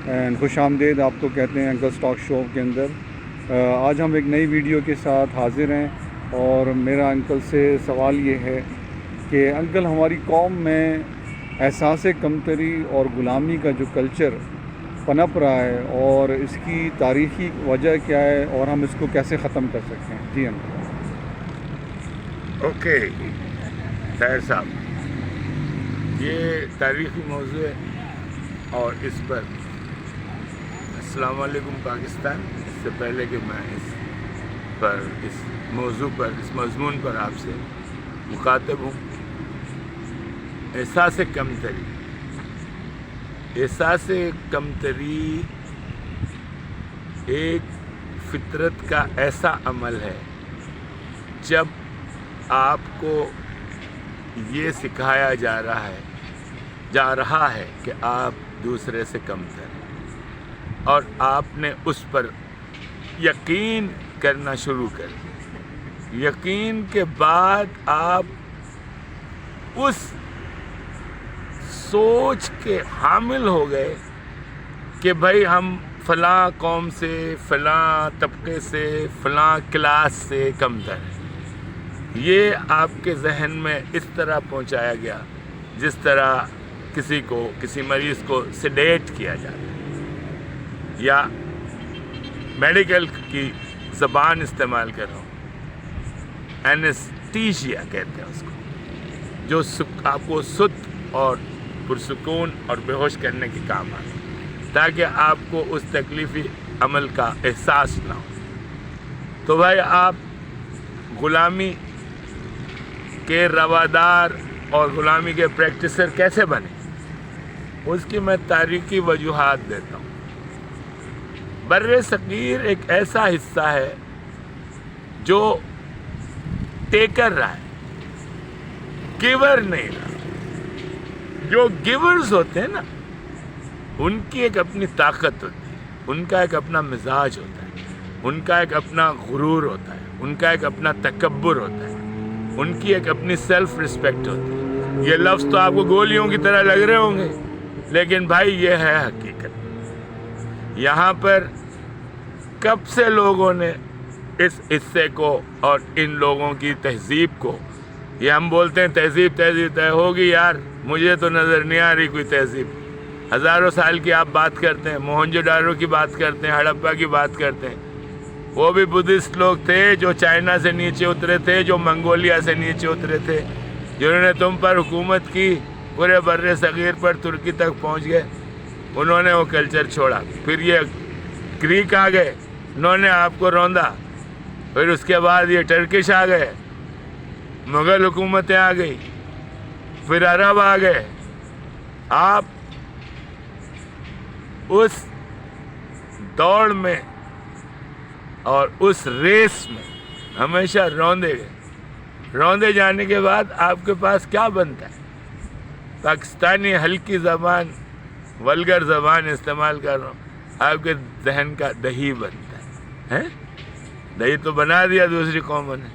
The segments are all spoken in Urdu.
اینڈ خوش آمدید آپ کو کہتے ہیں انکل اسٹاک شو کے اندر۔ آج ہم ایک نئی ویڈیو کے ساتھ حاضر ہیں اور میرا انکل سے سوال یہ ہے کہ انکل ہماری قوم میں احساس کمتری اور غلامی کا جو کلچر پنپ رہا ہے اور اس کی تاریخی وجہ کیا ہے اور ہم اس کو کیسے ختم کر سکتے ہیں؟ جی انکل۔ اوکے طاہر صاحب، یہ تاریخی موضوع ہے اور اس پر السلام علیکم پاکستان، اس سے پہلے کہ میں اس موضوع پر، اس مضمون پر آپ سے مخاطب ہوں، احساس کمتری ایک فطرت کا ایسا عمل ہے جب آپ کو یہ سکھایا جا رہا ہے کہ آپ دوسرے سے کمتر ہیں اور آپ نے اس پر یقین کرنا شروع کر دیا۔ یقین کے بعد آپ اس سوچ کے حامل ہو گئے کہ بھائی ہم فلاں قوم سے، فلاں طبقے سے، فلاں کلاس سے کمتر ہیں۔ یہ آپ کے ذہن میں اس طرح پہنچایا گیا جس طرح کسی مریض کو سیڈیٹ کیا جاتا ہے، یا میڈیکل کی زبان استعمال کر رہا ہوں، اینستیشیا کہتے ہیں اس کو، جو آپ کو سست اور پرسکون اور بے ہوش کرنے کے کام آئے تاکہ آپ کو اس تکلیفی عمل کا احساس نہ ہو۔ تو بھائی آپ غلامی کے روادار اور غلامی کے پریکٹسر کیسے بنے، اس کی میں تاریخی وجوہات دیتا ہوں۔ بر صغیر ایک ایسا حصہ ہے جو ٹیکر رہا ہے، گیور نہیں رہا۔ جو گیورز ہوتے ہیں نا، ان کی ایک اپنی طاقت ہوتی ہے، ان کا ایک اپنا مزاج ہوتا ہے، ان کا ایک اپنا غرور ہوتا ہے، ان کا ایک اپنا تکبر ہوتا ہے، ان کی ایک اپنی سیلف رسپیکٹ ہوتی ہے۔ یہ لفظ تو آپ کو گولیوں کی طرح لگ رہے ہوں گے، لیکن بھائی یہ ہے حقیقت۔ یہاں پر کب سے لوگوں نے اس حصے کو اور ان لوگوں کی تہذیب کو، یہ ہم بولتے ہیں تہذیب طے ہوگی، یار مجھے تو نظر نہیں آ رہی کوئی تہذیب۔ ہزاروں سال کی آپ بات کرتے ہیں، موہنجو ڈارو کی بات کرتے ہیں، ہڑپا کی بات کرتے ہیں، وہ بھی بدھسٹ لوگ تھے جو چائنا سے نیچے اترے تھے، جو منگولیا سے نیچے اترے تھے، جنہوں نے تم پر حکومت کی، پورے بر صغیر پر ترکی تک پہنچ گئے، انہوں نے وہ کلچر چھوڑا۔ پھر یہ گریک آ گئے، انہوں نے آپ کو روندا، پھر اس کے بعد یہ ٹرکش آ گئے، مغل حکومتیں آ گئی، پھر عرب آ گئے۔ آپ اس دوڑ میں اور اس ریس میں ہمیشہ روندے گئے۔ روندے جانے کے بعد آپ کے پاس کیا بنتا ہے؟ پاکستانی ہلکی زبان، ولگر زبان استعمال کر رہا ہوں، آپ کے ذہن کا دہی بنتا ہے۔ دہی تو بنا دیا دوسری قوموں نے،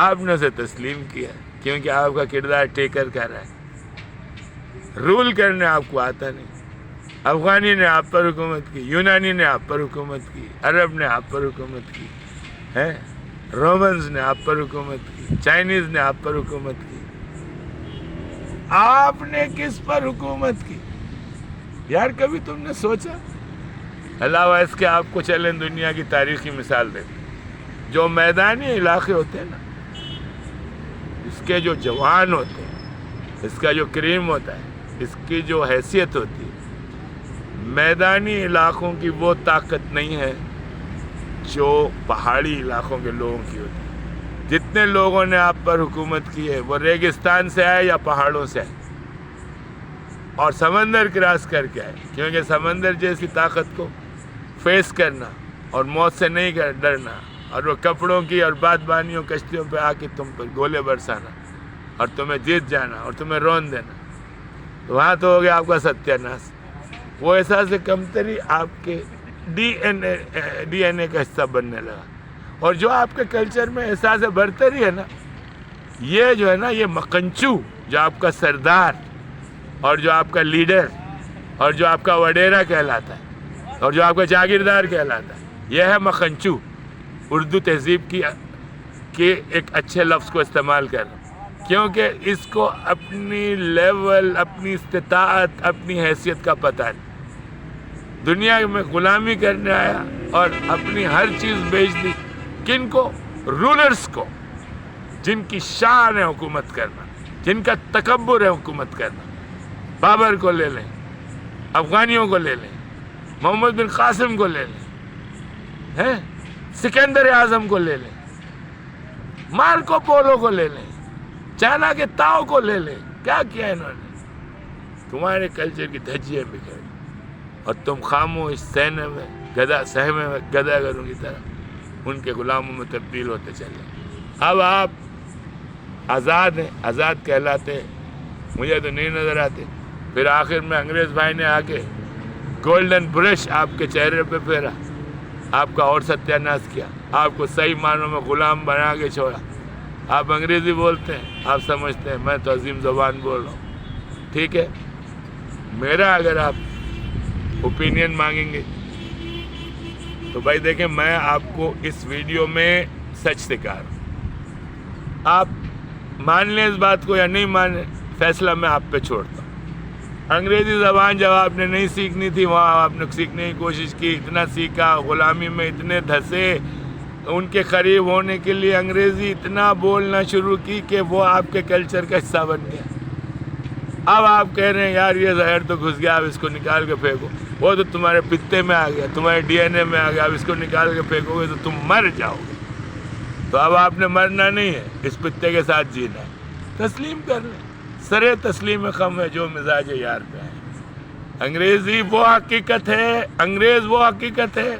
آپ نے اسے تسلیم کیا کیونکہ آپ کا کردار ٹیکر کر رہا ہے۔ رول کرنے آپ کو آتا نہیں۔ افغانی نے آپ پر حکومت کی، یونانی نے آپ پر حکومت کی، عرب نے آپ پر حکومت کی، رومنز نے آپ پر حکومت کی، چائنیز نے آپ پر حکومت کی۔ آپ نے کس پر حکومت کی؟ یار کبھی تم نے سوچا؟ علاوہ اس کے آپ کو چلیں دنیا کی تاریخی مثال دیتے، جو میدانی علاقے ہوتے ہیں نا، اس کے جو جوان ہوتے ہیں، اس کا جو کریم ہوتا ہے، اس کی جو حیثیت ہوتی ہے، میدانی علاقوں کی وہ طاقت نہیں ہے جو پہاڑی علاقوں کے لوگوں کی ہوتی ہے۔ جتنے لوگوں نے آپ پر حکومت کی ہے وہ ریگستان سے آئے یا پہاڑوں سے آئے اور سمندر کراس کر کے آئے، کیونکہ سمندر جیسی طاقت کو فیس کرنا اور موت سے نہیں ڈرنا، اور وہ کپڑوں کی اور بادبانیوں کشتیوں پہ آ کے تم پر گولے برسانا اور تمہیں جیت جانا اور تمہیں رون دینا، تو وہاں تو ہو گیا آپ کا ستیہ ناش۔ وہ احساس کمتری آپ کے ڈی این اے کا حصہ بننے لگا، اور جو آپ کے کلچر میں احساس برتری ہے نا، یہ جو ہے نا، یہ مکنچو جو آپ کا سردار اور جو آپ کا لیڈر اور جو آپ کا وڈیرا کہلاتا ہے، اور جو آپ کا جاگیردار کہلاتا ہے. یہ ہے مکھنچو، اردو تہذیب کی کہ ایک اچھے لفظ کو استعمال کرنا، کیونکہ اس کو اپنی لیول، اپنی استطاعت، اپنی حیثیت کا پتہ نہیں. دنیا میں غلامی کرنے آیا اور اپنی ہر چیز بیچ دی. کن کو؟ رولرز کو، جن کی شان ہے حکومت کرنا، جن کا تکبر ہے حکومت کرنا. بابر کو لے لیں، افغانیوں کو لے لیں، محمد بن قاسم کو لے لیں، سکندر اعظم کو لے لیں، مارکو پولو کو لے لیں، چائنا کے تاؤ کو لے لیں. کیا کیا انہوں نے؟ تمہارے کلچر کی دھجیاں بکھیر دی اور تم خاموش سہنے میں گدا گروں کی طرح ان کے غلاموں میں تبدیل ہوتے چلے. اب آپ آزاد ہیں، آزاد کہلاتے ہیں، مجھے تو نہیں نظر آتے. پھر آخر میں انگریز بھائی نے آ کے گولڈن برش آپ کے چہرے پہ پھیرا، آپ کا اور ستیہ ناش کیا، آپ کو صحیح معنوں میں غلام بنا کے چھوڑا. آپ انگریزی بولتے ہیں، آپ سمجھتے ہیں میں تو عظیم زبان بول رہا ہوں. ٹھیک ہے، میرا اگر آپ اوپینین مانگیں گے تو بھائی دیکھیں، میں آپ کو اس ویڈیو میں سچ سکھا رہا ہوں. آپ مان لیں اس بات کو یا نہیں مانیں، فیصلہ میں آپ پہ چھوڑتا ہوں. انگریزی زبان جب آپ نے نہیں سیکھنی تھی، وہاں آپ نے سیکھنے کی کوشش کی، اتنا سیکھا، غلامی میں اتنے دھسے، ان کے قریب ہونے کے لیے انگریزی اتنا بولنا شروع کی کہ وہ آپ کے کلچر کا حصہ بن گیا. اب آپ کہہ رہے ہیں یار یہ زہر تو گھس گیا، اب اس کو نکال کے پھینکو. وہ تو تمہارے پتے میں آ گیا، تمہارے ڈی این اے میں آ گیا، اب اس کو نکال کے پھینکو گے تو تم مر جاؤ گے. تو اب آپ نے مرنا نہیں ہے، اس پتے کے ساتھ جینا ہے. تسلیم کر لیں، سرے تسلیم خم ہے جو مزاج یار پہ ہے. انگریزی وہ حقیقت ہے، انگریز وہ حقیقت ہے.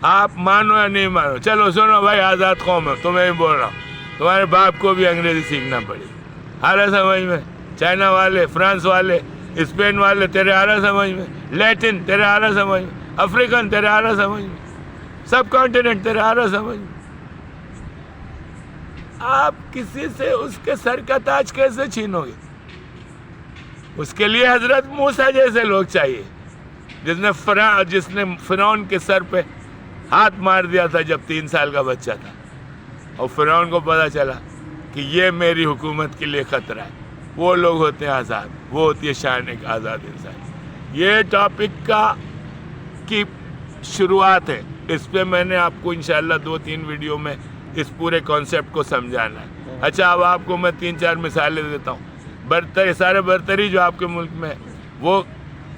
آپ مانو یا نہیں مانو. چلو سنو بھائی، آزاد قوم ہے، تمہیں بھی بول رہا ہوں، تمہارے باپ کو بھی انگریزی سیکھنا پڑے. آ رہا سمجھ میں؟ چائنا والے، فرانس والے، اسپین والے تیرے آ رہا سمجھ میں، لیٹن تیرے آ رہا سمجھ میں، افریقن تیرے آ رہا سمجھ میں، سب کانٹیننٹ تیرے آ رہا سمجھ میں. آپ کسی سے اس کے سر کا تاج کیسے چھینو گے؟ اس کے لیے حضرت موسیٰ جیسے لوگ چاہیے، جس نے فرعون کے سر پہ ہاتھ مار دیا تھا جب 3 سال کا بچہ تھا، اور فرعون کو پتا چلا کہ یہ میری حکومت کے لیے خطرہ ہے. وہ لوگ ہوتے ہیں آزاد، وہ ہوتی ہے شان ایک آزاد انسان. یہ ٹاپک کی شروعات ہے، اس پہ میں نے آپ کو انشاءاللہ 2-3 ویڈیو میں اس پورے کانسیپٹ کو سمجھانا ہے. اچھا، اب آپ کو میں 3-4 مثالیں دیتا ہوں. سارے برتری جو آپ کے ملک میں ہے، وہ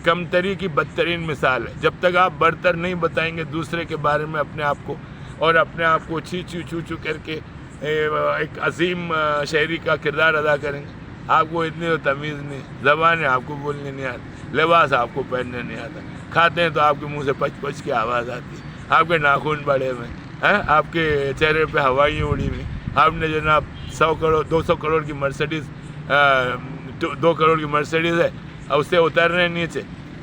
کمتری کی بدترین مثال ہے. جب تک آپ برتر نہیں بتائیں گے دوسرے کے بارے میں اپنے آپ کو، اور اپنے آپ کو چو کر کے ایک عظیم شہری کا کردار ادا کریں گے، آپ کو اتنی تو تمیز نہیں. زبانیں آپ کو بولنے نہیں آتی، لباس آپ کو پہننے نہیں آتا، کھاتے ہیں تو آپ کے منہ سے پچ کی آواز آتی ہے، آپ کے ناخن بڑے ہوئے ہیں، آپ کے چہرے پہ ہوائیاں اڑی ہوئی. آپ نے جناب 100 کروڑ 200 کروڑ کی مرسیڈیز 2 کروڑ کی مرسیڈیز ہے، اس سے اتر رہے ہیں نیچے،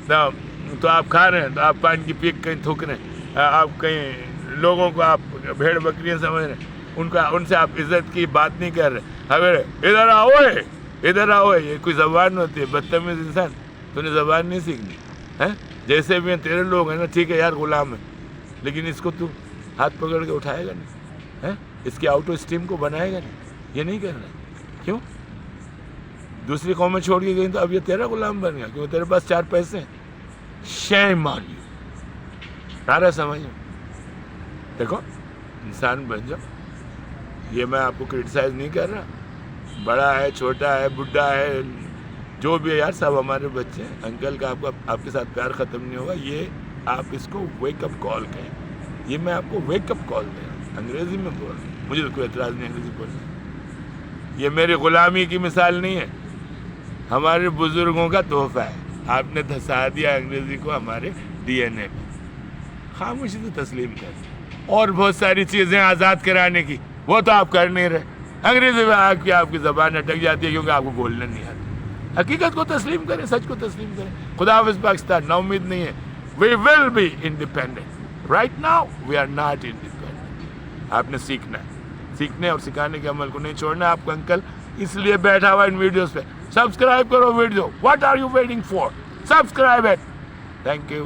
تو آپ کھا رہے ہیں، تو آپ پان کی پیک کہیں تھوک رہے ہیں، آپ کہیں لوگوں کو آپ بھیڑ بکریاں سمجھ رہے ہیں، ان سے آپ عزت کی بات نہیں کر رہے. اگر ادھر آؤ ادھر آؤ، یہ کوئی زبان ہوتی ہے؟ بدتمیز انسان، تو نے زبان نہیں سیکھنی ہے. جیسے بھی ہیں تیرے لوگ ہیں نا، ٹھیک ہے یار غلام ہے، لیکن اس کو تو ہاتھ پکڑ کے اٹھائے گا نہیں، اس کی آؤٹو اسٹیم کو بنائے گا نہیں، یہ نہیں کرنا. کیوں؟ دوسری قومیں چھوڑ کے گئی تو اب یہ تیرا غلام بن گیا کیوں؟ تیرے پاس 4 پیسے ہیں. شیم آن یو. سارا سمجھ دیکھو، انسان بن جاؤ. یہ میں آپ کو کرٹیسائز نہیں کر رہا، بڑا ہے، چھوٹا ہے، بڈھا ہے، جو بھی ہے یار، سب ہمارے بچے ہیں. انکل کا آپ کے ساتھ پیار ختم نہیں ہوگا. یہ آپ اس کو ویک اپ کال کہیں. یہ میں آپ کو ویک اپ کال دے رہا ہوں، انگریزی میں بول رہا ہوں. مجھے تو کوئی اعتراض نہیں انگریزی بولنے. یہ میری غلامی کی مثال نہیں ہے، ہمارے بزرگوں کا تحفہ ہے. آپ نے دھسا دیا انگریزی کو ہمارے ڈی این اے میں. خاموشی سے تسلیم کر. اور بہت ساری چیزیں آزاد کرانے کی، وہ تو آپ کر نہیں رہے. انگریزی میں آپ کی زبان اٹک جاتی ہے کیونکہ آپ کو بولنا نہیں آتا. حقیقت کو تسلیم کریں، سچ کو تسلیم کریں. خدا حافظ پاکستان. نا امید نہیں ہے. We will be independent. Right now we are not independent. آپ نے سیکھنا ہے، سیکھنے اور سکھانے کے عمل کو نہیں چھوڑنا. آپ کا انکل اس لیے بیٹھا ہوا ان ویڈیوز پہ. سبسکرائب کرو video. What are you waiting for? Subscribe it. Thank you.